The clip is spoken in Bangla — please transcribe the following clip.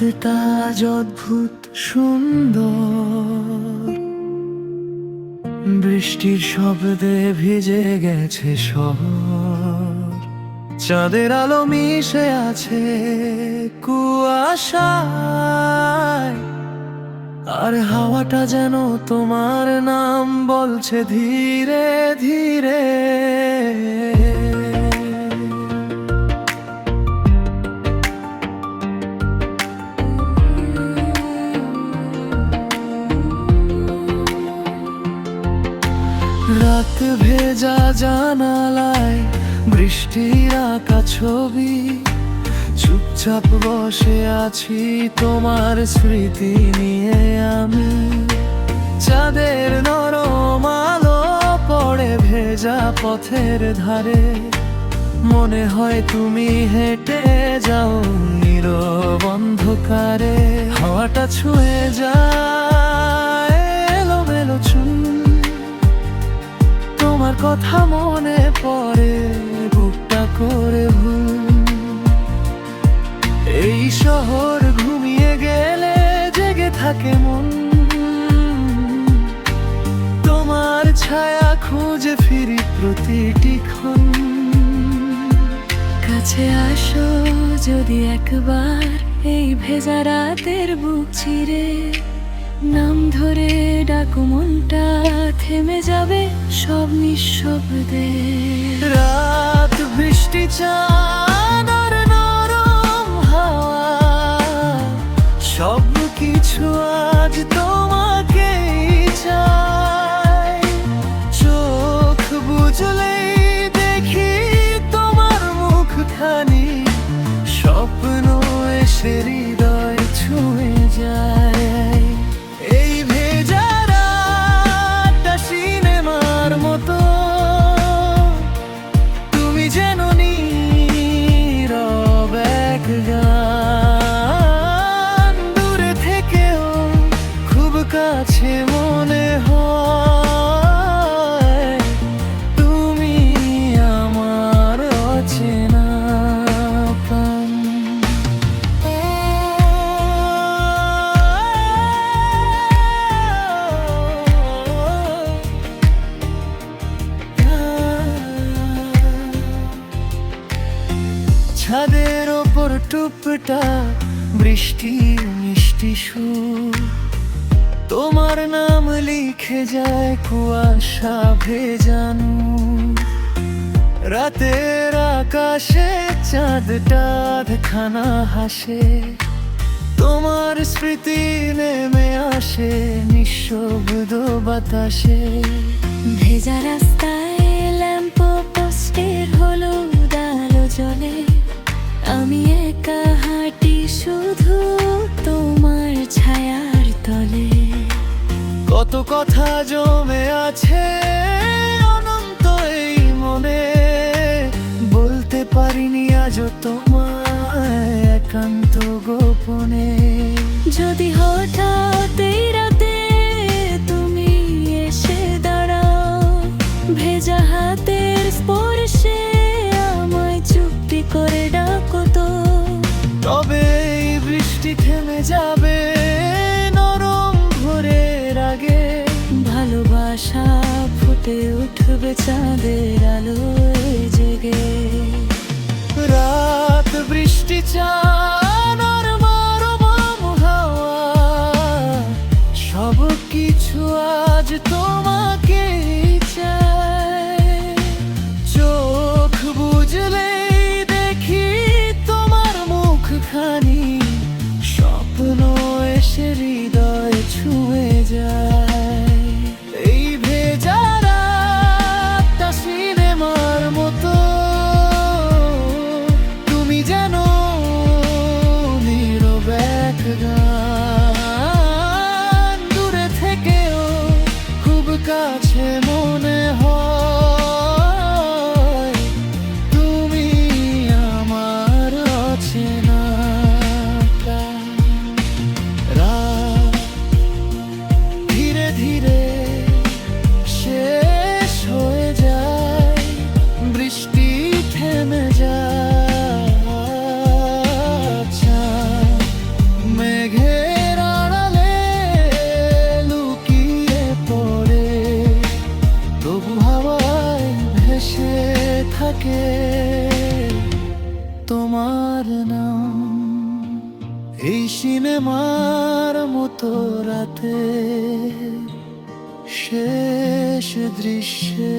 রাতটা আজ অদ্ভুত সুন্দর, বৃষ্টির শব্দে ভিজে গেছে শহর। চাঁদের আলো মিশে আছে কুয়াশায়, আর হাওয়াটা যেন তোমার নাম বলছে ধীরে ধীরে। রাত ভেজা জানালায় বৃষ্টির আঁকা ছবি, চুপচাপ বসে আছি তোমার স্মৃতি নিয়ে আমি। চাঁদের নরম আলো পড়ে ভেজা পথের ধারে, মনে হয় তুমি হেঁটে যাও নীরব অন্ধকারে। হাওয়াটা ছুঁয়ে যায় এলোমেলো চুল, তোমার কথা মনে পড়ে বুকটা করে ভুল। এই শহর ঘুমিয়ে গেলে জেগে থাকে মন, তোমার ছায়া খুঁজে ফিরি প্রতিটি ক্ষণ। কাছে আসো যদি একবার, এই ভেজা রাতের বুক চিরে নাম ধরে ডাকো, মনটা থেমে যাবে সব নিঃশব্দে। রাত বৃষ্টি চাঁদ আর নরম হাওয়া, সব কিছু আজ তোমাকেই চাই। চোখ বুঝলেই দেখি তোমার মুখখানি, স্বপ্ন এসে হৃদয় ছুঁয়ে যায়। এই ভেজা রাতটা সিনেমার মতো, তুমি যেন নীরব এক গান। দূরে থেকেও খুব কাছে মনে হয়, তুমি আমার অচেনা প্রাণ। ছাদের ওপর টুপটা বৃষ্টির মিষ্টি সুর, তোমার নাম লিখে যায় কুয়াশা ভেজানো। রাতের আকাশে চাঁদটা খানা হাসে, তোমার স্মৃতি নেমে আসে নিঃশব্দ বাতাসে। ভেজা রাস্তায় ল্যাম্প পোস্টের হলুদ আলো জ্বলে, আমি একা হাঁটি শুধু তোমার ছায়ার তলে। কত কথা জমে আছে অনন্ত এই মনে, বলতে পারিনি আজও তোমায় একান্ত গোপনে। যদি হঠাৎ এই রাতে তুমি এসে দাঁড়াও, ভেজা হাতের স্পর্শে আমায় চুপটি করে ডাকো তো, তবে এই বৃষ্টি থেমে যাবে নরম ভোরের আগে। ভালোবাসা ফুটে উঠবে চাঁদের আলোয় জেগে। রাত বৃষ্টি চাঁদ আর নরম হাওয়া, সব কিছু আজ তোমাকেই চাই। চোখ বুঝলেই দেখি তোমার মুখখানি, স্বপ্ন এসে হৃদয় ছুঁয়ে যায়। এই ভেজা রাতটা সিনেমার মতো, তুমি যেন নীরব এক গান। দূরে থেকেও খুব কাছে মনে হয়, তুমি আমার অচেনা প্রাণ। রাত ধীরে তোমার মতো রাতে শেষ দৃশ্যে